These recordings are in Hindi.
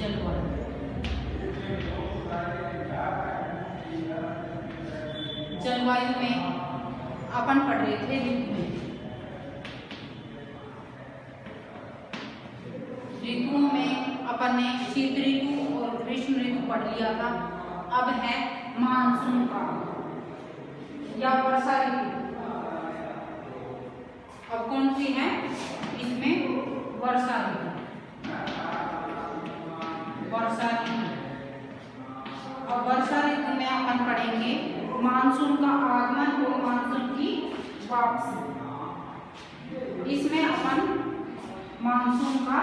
जलवायु। जलवायु में अपन पढ़ रहे थे ऋतुओं में अपन ने शीत ऋतु और ग्रीष्म ऋतु पढ़ लिया था। अब है मानसून काल या वर्षा ऋतु। अब कौन सी है इसमें? वर्षा ऋतु। वर्षा ऋतु। अब वर्षा ऋतु में अपन पढ़ेंगे मानसून का आगमन और मानसून की वापसी। इसमें अपन मानसून का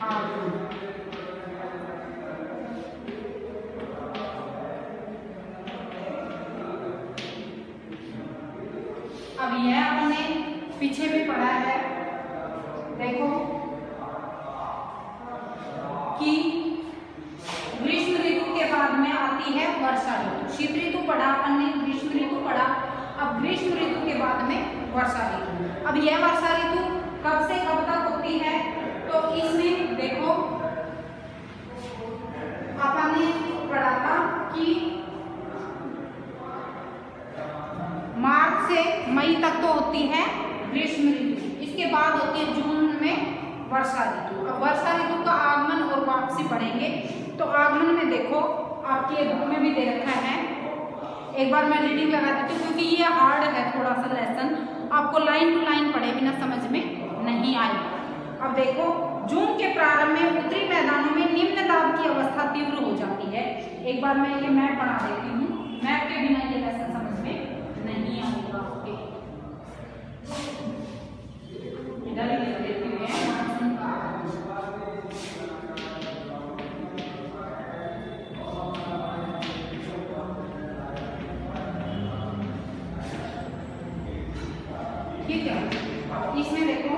आगमन, अब यह अपन ने पीछे भी पढ़ा है। देखो कि ग्रीष्म ऋतु के बाद में आती है वर्षा ऋतु। शीत ऋतु पढ़ा अपन ने, ग्रीष्म ऋतु पढ़ा, अब ग्रीष्म ऋतु के बाद में वर्षा ऋतु। अब यह वर्षा ऋतु कब से कब तक होती है? तो इसमें देखो अपन ने पढ़ा था कि मार्च से मई तक तो होती है ग्रीष्म ऋतु, इसके बाद होती है जून में वर्षा ऋतु। अब वर्षा ऋतु का आगमन और वापसी पढ़ेंगे। तो आगमन में देखो आपके बुक में भी दे रखा है, एक बार मैं रीडिंग लगा देती हूँ क्योंकि ये हार्ड है थोड़ा सा लेसन, आपको लाइन टू लाइन पढ़े बिना समझ में नहीं आएगा। अब देखो जून के प्रारंभ में उत्तरी मैदानों में निम्न दाब की अवस्था तीव्र हो जाती है। एक बार मैं ये मैप बना देती हूँ, मैप के बिना ये लेसन समझ में नहीं आएगा आपके। इधर ही लिख देती हूँ मानसून का ठीक है। इसमें देखो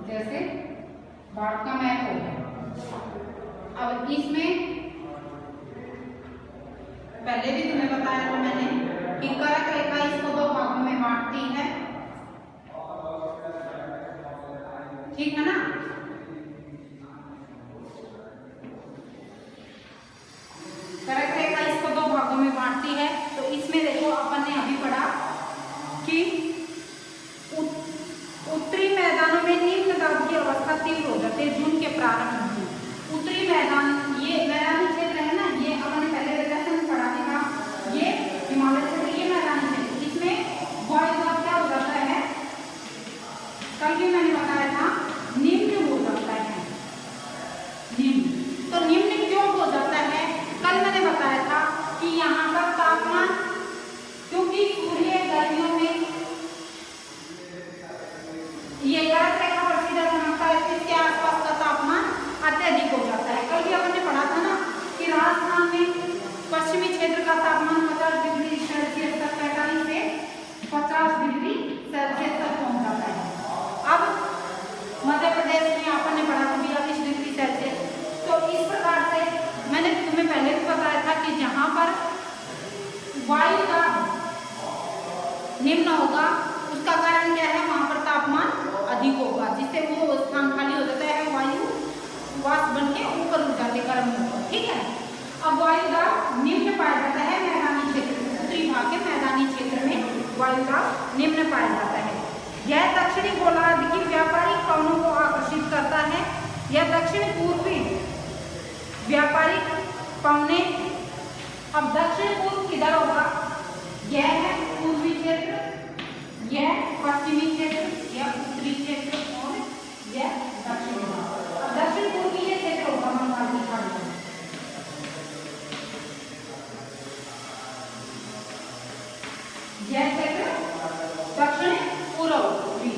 जैसे बाढ़ का मैप हो गया। अब इसमें पहले भी तुम्हें बताया था मैंने कि कर्क रेखा इसको दो भागों में बांटती है, ठीक है ना? कर्क रेखा इसको दो भागों में बांटती है। तो इसमें देखो अपन ने अभी पढ़ा कि उत्तरी मैदानों में निम्न दाब की अवस्था तीव्र हो जाती है जून के प्रारंभ में। उत्तरी मैदान, ये मैदानी क्षेत्र है ना, ये हमने पहले लेसन पढ़ा था, ये हिमालय क्षेत्र, ये मैदानी क्षेत्र, इसमें वायुदाब क्या हो जाता है? कल भी मैंने बताया था निम्न हो जाता है। निम्न तो निम्न क्यों हो जाता है? कल मैंने बताया था कि यहाँ का तापमान, क्योंकि सूर्य गर्मियों में ये कर्क रेखा पर सीधा चमकता है, इसके आसपास का तापमान अत्यधिक हो जाता है। कल भी हमने पढ़ा था ना कि राजस्थान में पश्चिमी क्षेत्र का तापमान 50 डिग्री सेल्सियस तक, 45 से 50 डिग्री सेल्सियस तक पहुंच जाता है। अब मध्य प्रदेश में आपने पढ़ा था 42 डिग्री सेल्सियस। तो इस प्रकार से मैंने तुम्हें पहले भी बताया था कि जहाँ पर वायु का निम्न होगा उसका कारण क्या है? वहां पर तापमान अधिक होगा, जिससे वो स्थान खाली हो जाता है, वायु वाष्प बन के ऊपर उठ जाते गर्म होकर, ठीक है। अब वायु दाब निम्न पाया जाता है मैदानी क्षेत्र में, उत्तरी भाग के मैदानी क्षेत्र में वायु दाब निम्न पाया जाता है। यह दक्षिणी गोलार्ध की व्यापारिक पवनों को आकर्षित करता है। यह दक्षिण पूर्वी व्यापारिक पवने, अब दक्षिण पूर्व किधर होगा? यह है पूर्वी क्षेत्र, यह पश्चिमी क्षेत्र, यह उत्तरी क्षेत्र और यह दक्षिण। दक्षिण पूर्वी ये क्षेत्र होगा बंगाल की खाड़ी में। यह क्षेत्र दक्षिण पूर्वी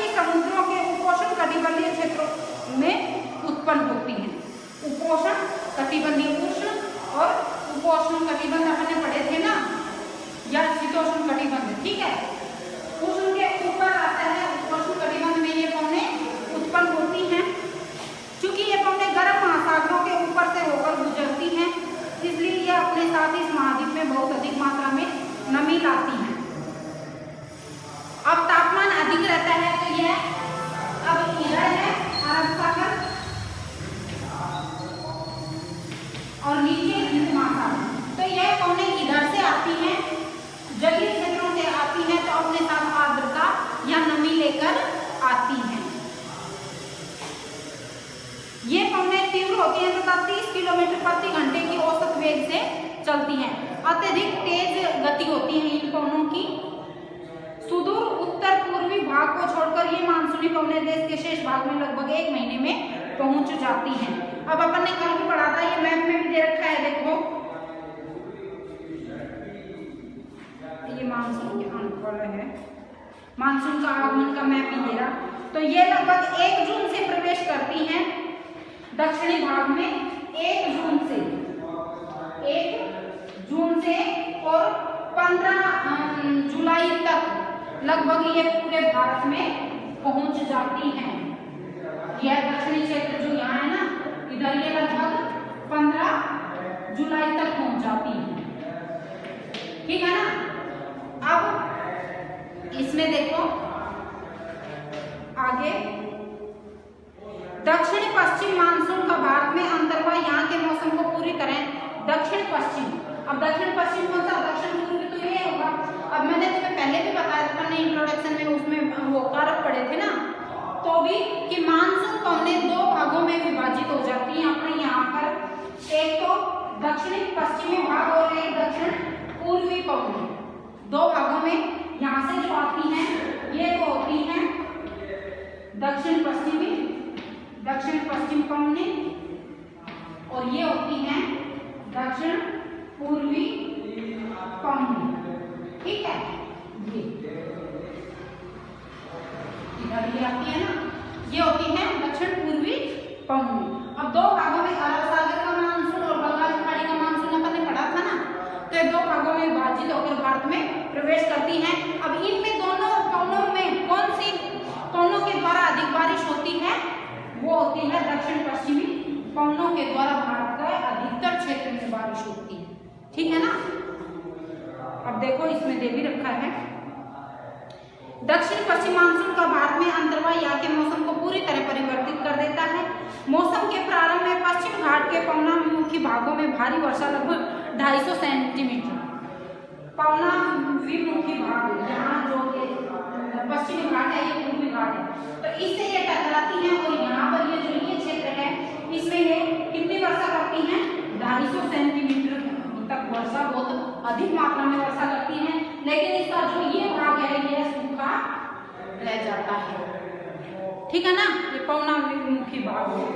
कई समुद्रों के उपोष्ण कटिबंधीय क्षेत्रों में उत्पन्न होती हैं। उपोष्ण कटिबंधीय, उष्ण और उपोष्ण कटिबंध हमने पढ़े थे ना, या शीतोष्ण कटिबंध, ठीक है। उष्ण के ऊपर आता है, उपोष्ण कटिबंध में ये पवनें उत्पन्न होती हैं। चूंकि ये पवनें गर्म महासागरों के ऊपर से होकर गुजरती हैं, इसलिए ये अपने साथ इस महाद्वीप में बहुत अधिक मात्रा में नमी लाती हैं। अब तापमान अधिक रहता है तो यह अब इधर है अरब सागर और नीचे हिंद महासागर, तो यह पवनें इधर से आती हैं, जलीय क्षेत्रों से आती हैं, तो अपने साथ आर्द्रता या नमी लेकर आती हैं। ये पवनें तीव्र होती हैं तथा 30 किलोमीटर प्रति घंटे की औसत वेग से चलती हैं। अत्यधिक तेज गति होती है इन पवनों की। सुदूर उत्तर पूर्वी भाग को छोड़कर ये मानसूनी पवनें देश के शेष भाग में लगभग 1 महीने में पहुंच जाती हैं। अब अपन ने कल भी पढ़ा था, ये मैप में भी दे रखा है, देखो ये मानसून के अनुकूल है, मानसून का आगमन का मैप भी दे रहा। तो ये लगभग 1 जून से प्रवेश करती हैं दक्षिणी भाग में, 1 जून से और 15 जुलाई तक लगभग ये पूरे भारत में पहुंच जाती हैं। यह दक्षिणी क्षेत्र जो यहाँ है ना, इधर ये लगभग 15 जुलाई तक पहुंच जाती है, ठीक है ना। अब इसमें देखो आगे, दक्षिण पश्चिम मानसून का भारत में अंतर्वाह यहाँ के मौसम को पूरी तरह दक्षिण पश्चिम। अब दक्षिण पश्चिम कौन सा, दक्षिण पूर्वी तो ये होगा। अब मैंने तुम्हें पहले भी बताया था अपने इंट्रोडक्शन में, उसमें वो कारक पढ़े थे ना, तो भी कि मानसून पवनें 2 भागों में विभाजित हो जाती हैं अपने यहाँ पर, एक तो दक्षिणी पश्चिमी भाग और एक दक्षिण पूर्वी पवनें। 2 भागों में यहाँ से जो आती हैं ये तो होती हैं दक्षिण पश्चिम पवनें, और ये होती हैं दक्षिण पूर्वी पवनें, ठीक है। ये इधर ये आती है ना, ये होती हैं दक्षिण पूर्वी पवनें। अब 2 भागों में अरब सागर का मानसून और बंगाल की खाड़ी का मानसून अपन ने पढ़ा था ना, तो ये 2 भागों में विभाजित होकर भारत में प्रवेश करती हैं। अब इनमें दोनों पवनों में कौन सी पवनों के द्वारा अधिक बारिश होती है, वो होती है दक्षिण पश्चिमी पवनों के द्वारा भारत का अधिकतर क्षेत्र में बारिश होती है, ठीक है ना। अब देखो इसमें दे भी रखा है, दक्षिण पश्चिम मानसून का भारत में अंतर्वाह यहाँ के मौसम को पूरी तरह परिवर्तित कर देता है। मौसम के प्रारंभ में पश्चिम घाट के पवनाभिमुखी भागों में भारी वर्षा लगभग 250 सेंटीमीटर, पवनाभिमुखी भाग यहाँ जो पश्चिमी घाट है, ये पूर्वी घाट है, तो इससे ये टकराती हैं और यहाँ पर ये जो ये क्षेत्र है इसमें ये कितनी वर्षा करती हैं, 250 सेंटीमीटर तक वर्षा, बहुत अधिक मात्रा में वर्षा करती हैं। लेकिन इसका जो ये भाग है ये सूखा रह जाता है, ठीक है ना, ये पवनाभिमुखी भाग है।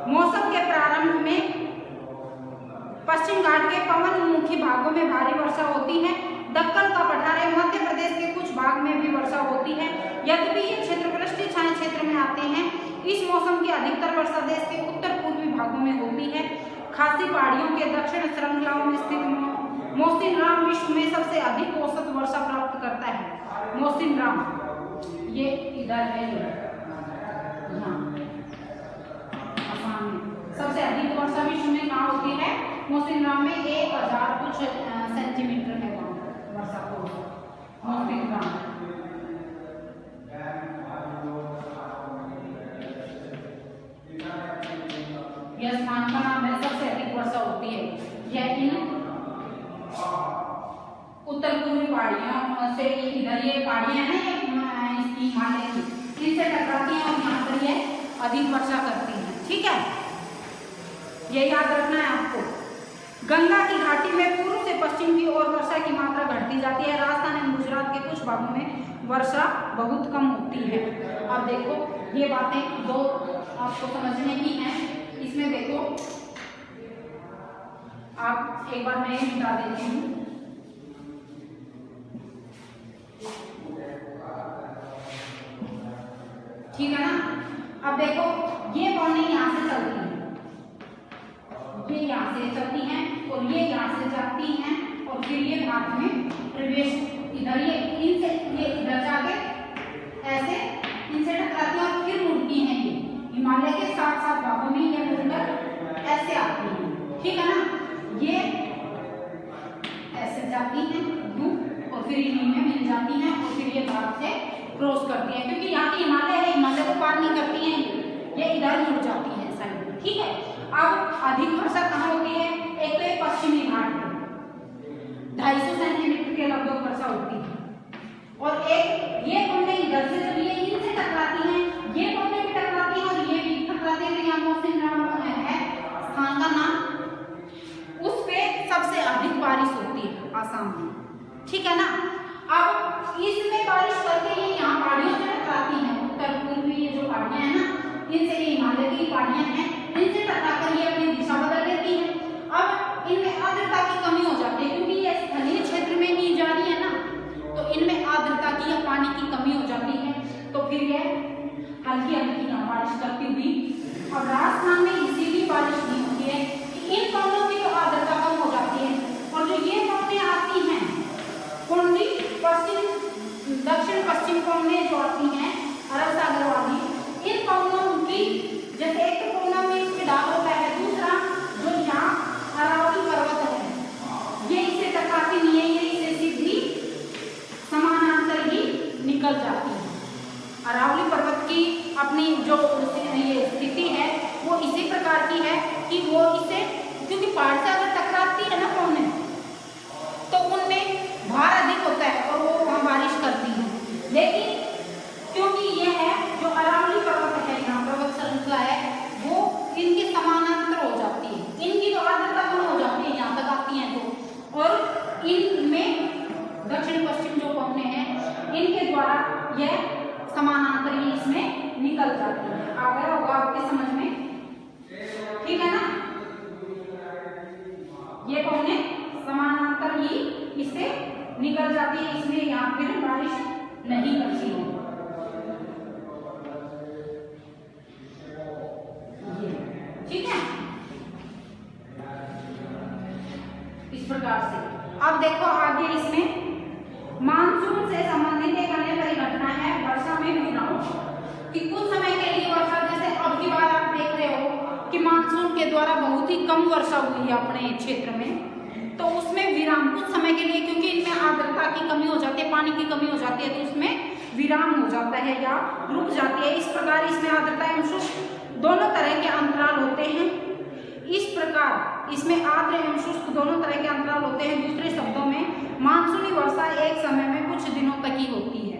मौसम के प्रारंभ में पश्चिम घाट के पवनमुखी भागों में भारी वर्षा होती है। दक्कन का पठार है, मध्य प्रदेश के कुछ भाग में भी वर्षा होती है। यद्यपि ये क्षेत्र वृष्टि छाया क्षेत्र में आते हैं। इस मौसम की अधिकतर वर्षा देश के उत्तर पूर्वी भागों में होती है। खासी पहाड़ियों के दक्षिण श्रृंखलाओं में स्थित मौसिनराम विश्व में सबसे अधिक औसत वर्षा प्राप्त करता है। मौसिनराम ये इधर है, आसाम में सबसे अधिक वर्षा विश्व में कहाँ होती है, मौसिनराम में 1000 कुछ सेंटीमीटर है वर्षा को मौसिनराम। यह स्थान का नाम है, सबसे अधिक वर्षा होती है। यह इन उत्तर पूर्वी पहाड़ियों से, इधर ये पहाड़ियां हैं इसकी हिमालय की, इनसे टकराती हैं और यहाँ पर ये अधिक वर्षा करती हैं, ठीक है, ये याद रखना है आपको। गंगा की घाटी में पूर्व से पश्चिम की ओर वर्षा की मात्रा घटती जाती है। राजस्थान एवं गुजरात के कुछ भागों में वर्षा बहुत कम होती है। अब देखो ये बातें दो आपको समझने की हैं। इसमें देखो आप एक बार मैं मिटा देती हूँ। ठीक है ना। अब देखो ये पौने यहाँ से चलती है, ये यहाँ से चलती हैं और ये यहाँ से जाती हैं और फिर ये भारत में प्रवेश इधर ये इनसे ये इधर जाके ऐसे इनसे टकराती हैं और फिर मुड़ती हैं। ये हिमालय के साथ साथ भागों में ये मुड़कर ऐसे आती हैं, ठीक है ना। ये ऐसे जाती हैं यूं और फिर इन्हीं में मिल जाती हैं और फिर ये भारत से क्रॉस करती हैं, क्योंकि यहाँ की हिमालय है, हिमालय को पार नहीं करती हैं, ये इधर मुड़ जाती हैं साइड में, ठीक है। अब अधिक वर्षा कहाँ होती है? एक तो ये पश्चिमी घाट में 250 सेंटीमीटर के लगभग वर्षा होती है और एक ये पौने इधर से जब ये इनसे टकराती हैं, ये पौने भी टकराती हैं और ये भी टकराती हैं, यहाँ मौसम है स्थान का नाम, उस पे सबसे अधिक बारिश होती है आसाम में, ठीक है ना। अब इसमें बारिश करके ये यहाँ पहाड़ियों से टकराती हैं, उत्तर पूर्वी ये जो पहाड़ियाँ हैं ना, इनसे ये हिमालय की पहाड़ियाँ हैं, इनसे टकराकर ये अपनी दिशा बदल लेती हैं। अब इनमें आर्द्रता की कमी हो जाती है, क्योंकि ये स्थलीय क्षेत्र में नहीं जा रही है ना, तो इनमें आर्द्रता की या पानी की कमी हो जाती है, तो फिर ये हल्की हल्की यहाँ बारिश करती हुई। अब राजस्थान में इसीलिए बारिश नहीं होती है कि इन पौनों की तो आर्द्रता कम हो जाती है, और जो ये पौने आती हैं कुंडी पश्चिम दक्षिण पश्चिम पौने जो आती हैं अरब सागर वाली, इन पौनों की जैसे एक तो पौना में इसके ढाल होता है, दूसरा जो यहाँ अरावली पर्वत है ये इसे टकराती नहीं है, ये इसे सीधी समानांतर ही निकल जाती है। अरावली पर्वत की अपनी जो ये स्थिति है वो इसी प्रकार की है कि वो इसे, क्योंकि पहाड़ से अगर टकराती है ना पौने, तो उनमें भार अधिक होता है और वो वहाँ बारिश करती है। लेकिन क्योंकि ये है जो अरावली पर्वत है, यहाँ पर्वत श्रृंखला है, वो इनकी समानांतर हो जाती है, इनकी तो आर्द्रता कम हो जाती है यहाँ तक आती हैं तो, और इनमें दक्षिण पश्चिम जो पौने हैं इनके द्वारा यह समानांतर ही इसमें निकल जाती है। आ गया होगा आपके समझ में, ठीक है ना। ये पौने समानांतर ही इससे निकल जाती है, इसलिए यहाँ फिर बारिश नहीं करती है, ठीक है। इस प्रकार से अब देखो आगे इसमें मानसून से संबंधित एक अन्य परिघटना है वर्षा में विराम, कि कुछ समय के लिए वर्षा, जैसे अब की बार आप देख रहे हो कि मानसून के द्वारा बहुत ही कम वर्षा हुई है अपने क्षेत्र में, तो उसमें विराम कुछ समय के लिए, क्योंकि इनमें आर्द्रता की कमी हो जाती है, पानी की कमी हो जाती है, तो उसमें विराम हो जाता है या रुक जाती है। इस प्रकार इसमें आर्द्रता एवं शुष्क दोनों तरह के अंतराल होते हैं। इस प्रकार इसमें आर्द्र एवं शुष्क दोनों तरह के अंतराल होते हैं। दूसरे शब्दों में मानसूनी वर्षा एक समय में कुछ दिनों तक ही होती है।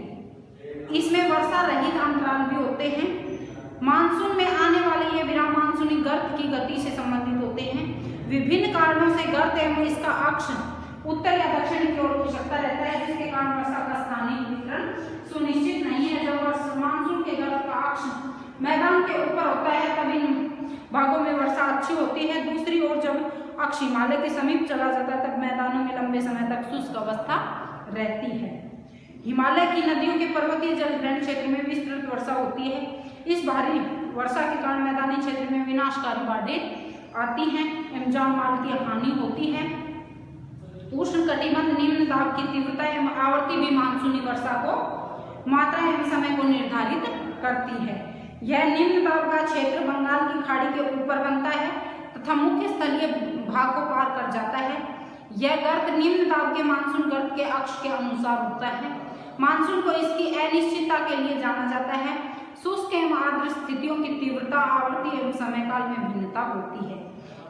इसमें वर्षा रहित अंतराल भी होते हैं। मानसून में आने वाले ये विराम मानसूनी गर्त की गति से संबंधित होते हैं। विभिन्न कारणों से गर्त एवं इसका अक्ष उत्तर या दक्षिण की ओर हो सकता रहता है, जिसके कारण वर्षा का स्थानीय वितरण सुनिश्चित नहीं है। जब मानसून के गर्त का अक्ष मैदान के ऊपर होता है तब इन भागों में वर्षा अच्छी होती है। दूसरी ओर जब अक्ष हिमालय के समीप चला जाता है तब मैदानों में लंबे समय तक शुष्क अवस्था रहती है। हिमालय की नदियों के पर्वतीय जलग्रहण क्षेत्र में विस्तृत वर्षा होती है। इस भारी वर्षा के कारण मैदानी क्षेत्र में विनाशकारी बाढ़ें आती हैं एवं जान माल की हानि होती है। उष्ण कटिबंध निम्न दाब की तीव्रता एवं आवर्ती भी मानसूनी वर्षा को मात्रा एवं समय को निर्धारित करती है। यह निम्न दाब का क्षेत्र बंगाल की खाड़ी के ऊपर बनता है तथा मुख्य स्थलीय भाग को पार कर जाता है। यह गर्त निम्न दाब के मानसून गर्त के अक्ष के अनुसार होता है। मानसून को इसकी अनिश्चितता के लिए जाना जाता है। शुष्क एवं आर्द्र स्थितियों की तीव्रता आवर्ती एवं समयकाल में भिन्नता होती है।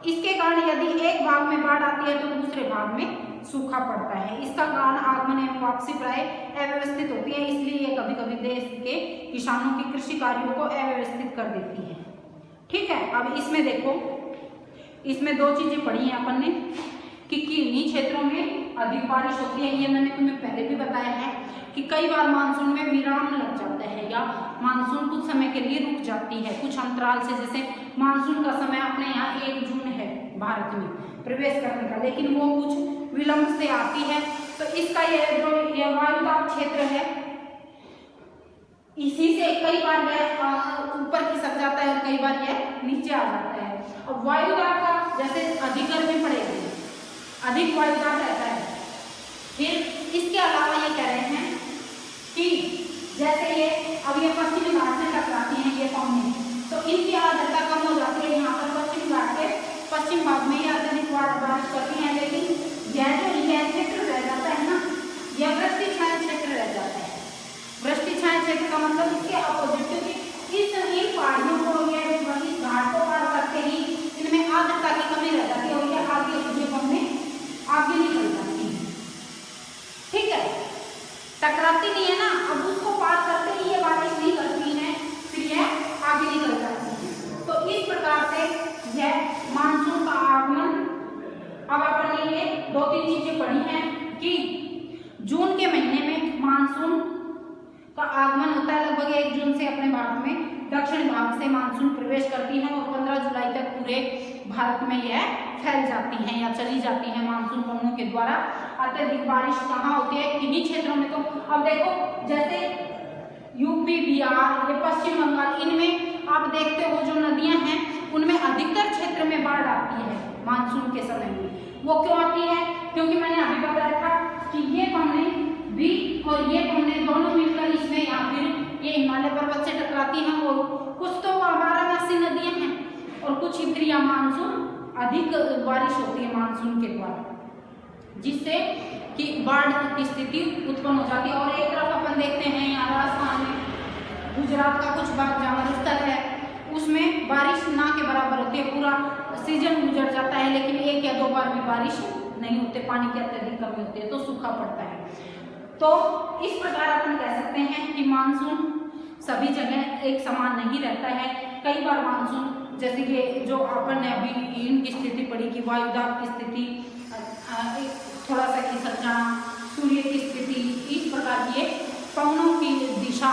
इसके कारण यदि एक भाग में बाढ़ आती है तो दूसरे भाग में सूखा पड़ता है। इसका कारण आगमन एवं वापसी प्राय अव्यवस्थित होती है, इसलिए ये कभी कभी देश के किसानों की कृषि कार्यों को अव्यवस्थित कर देती है। ठीक है, अब इसमें देखो, इसमें दो चीजें पढ़ी हैं अपन ने कि किन्हीं क्षेत्रों में अधिक बारिश होती है। ये मैंने तुम्हें पहले भी बताया है कि कई बार मानसून में विराम लग जाता है या मानसून कुछ समय के लिए रुक जाती है कुछ अंतराल से। जैसे मानसून का समय अपने यहाँ 1 जून है भारत में प्रवेश करने का, लेकिन वो कुछ विलंब से आती है। तो इसका ये जो वायुदाब क्षेत्र है इसी से कई बार यह ऊपर खिसक जाता है और कई बार यह नीचे आ जाता है। अब वायुदाब का जैसे अधिक गर्मी पड़ेगी, अधिक वायुदाब रहता है। फिर इसके अलावा ये कह रहे हैं कि जैसे ये अब ये पश्चिमी घाट से टकराती हैं ये पौने, तो इनकी आर्द्रता कम हो जाती है। यहाँ पर पश्चिम घाट के पश्चिम भाग में ये अत्यधिक बारिश करती हैं, लेकिन यह जो यह क्षेत्र रह जाता है ना, यह वृष्टि छाया क्षेत्र रह जाता है। वृष्टि छाया क्षेत्र का मतलब इसके अपोजिट, क्योंकि इन पहाड़ियों को इस घाट को पार करते ही इनमें आर्द्रता की कमी रह जाती है और ये आगे आगे निकल जाती है। ठीक है, टकराती नहीं है ना, अब उसको पार करते ही ये बारिश नहीं करती है, फिर यह आगे निकल जाती है। तो इस प्रकार से यह मानसून का आगमन। अब अपन ने ये 2-3 चीजें पढ़ी हैं कि जून के महीने में मानसून का आगमन होता है। लगभग 1 जून से अपने भारत में दक्षिण भाग से मानसून प्रवेश करती है और 15 जुलाई तक पूरे भारत में यह फैल जाती हैं या चली जाती हैं मानसून पवनों के द्वारा। अत्यधिक बारिश कहाँ होती है? किन्हीं क्षेत्रों में। तो अब देखो जैसे यूपी, बिहार, ये पश्चिम बंगाल, इनमें आप देखते हो जो नदियां हैं उनमें अधिकतर क्षेत्र में बाढ़ आती है मानसून के समय में। वो क्यों आती है? क्योंकि मैंने अभी बताया था कि ये पवने भी और ये पवने दोनों मिलकर इसमें या फिर ये हिमालय पर्वत से टकराती हैं और कुछ तो 12 नदियां हैं और कुछ इधर या मानसून अधिक बारिश होती है मानसून के द्वारा, जिससे कि बाढ़ की स्थिति उत्पन्न हो जाती है। और एक तरफ अपन देखते हैं यहाँ राजस्थान में, गुजरात का कुछ भाग जहाँ मरुस्थल है उसमें बारिश ना के बराबर होती है, पूरा सीजन गुजर जाता है लेकिन 1 या 2 बार भी बारिश नहीं होती, पानी की अत्यधिक कमी होती है तो सूखा पड़ता है। तो इस प्रकार अपन कह सकते हैं कि मानसून सभी जगह एक समान नहीं रहता है। कई बार मानसून जैसे कि जो अपन ने अभी इनकी स्थिति पढ़ी कि वायुदाब की स्थिति, थोड़ा सा खिसक जाना, सूर्य की स्थिति, इस प्रकार ये पवनों की दिशा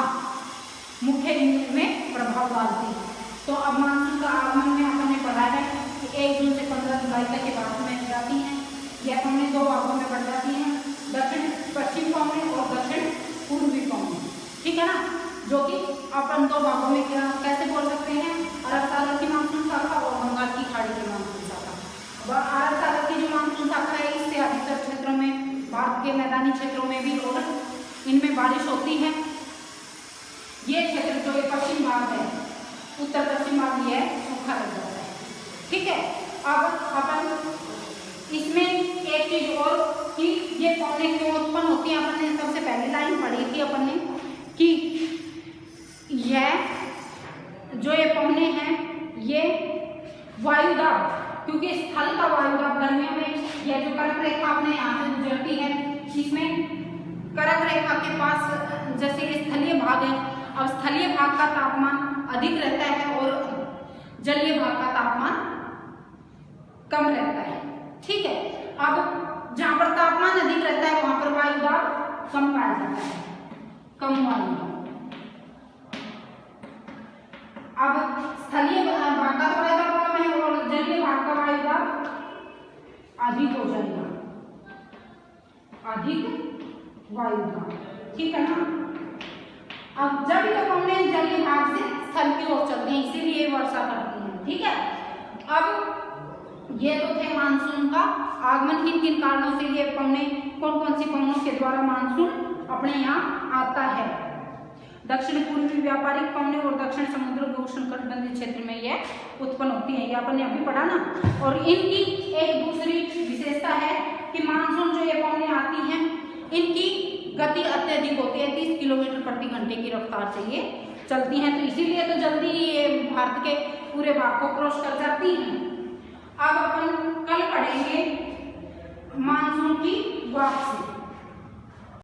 मुख्य में प्रभाव डालती है। तो अब मानसून का आगमन में अपन ने पढ़ा है कि 1 जून से 15 जुलाई तक के भारत में जाती हैं। यह पवने 2 भागों में बढ़ जाती हैं, दक्षिण पश्चिम पवने और दक्षिण पूर्वी पवने। ठीक है ना, जो कि अपन 2 भागों में कैसे बोल सकते हैं? अरब सागर की मानसून शाखा और बंगाल की खाड़ी की मानसून शाखा। अरब सागर की जो मानसून शाखा है इससे अधिकतर क्षेत्रों में, भारत के मैदानी क्षेत्रों में भी और इनमें बारिश होती है। ये क्षेत्र जो ये पश्चिम भाग है, उत्तर पश्चिम भाग, ये सूखा रह जाता है। ठीक है, अब अपन इसमें एक चीज और कि ये पवने क्यों उत्पन्न होती है, अपन ने सबसे पहले लाइन पढ़ी थी अपन ने कि यह जो ये पवने हैं ये वायुदाब, क्योंकि स्थल का वायुदाब गर्मियों में यह जो कर्क रेखा अपने यहाँ से गुजरती है, इसमें कर्क रेखा के पास जैसे ये स्थलीय भाग है, अब स्थलीय भाग का तापमान अधिक रहता है और जलीय भाग का तापमान कम रहता है। ठीक है, अब जहां पर तापमान अधिक रहता है वहां पर वायुदाब कम पाया जाता है, कम वायुदाब। अब स्थलीय भाग का वायुदाब कम है और जलीय भाग का वायुदाब अधिक हो जाएगा, अधिक वायुदाब। ठीक है ना। अब जब ये पवने जलीय भाग से स्थल की ओर चलते हैं इसीलिए वर्षा करती है। ठीक है, अब ये तो थे मानसून का आगमन, किन किन कारणों से ये पवने, कौन कौन सी पवनों के द्वारा मानसून अपने यहाँ आता है। दक्षिण पूर्वी व्यापारिक पवने और दक्षिण समुद्र के उष्णकटिबंधीय क्षेत्र में यह उत्पन्न होती है, ये अपन ने अभी पढ़ा ना। और इनकी एक दूसरी विशेषता है कि मानसून जो ये पवने आती हैं इनकी गति अत्यधिक होती है, 30 किलोमीटर प्रति घंटे की रफ्तार से ये चलती हैं, तो इसीलिए तो जल्दी ये भारत के पूरे भाग को क्रॉस कर जाती हैं। अब अपन कल पढ़ेंगे मानसून की वापसी।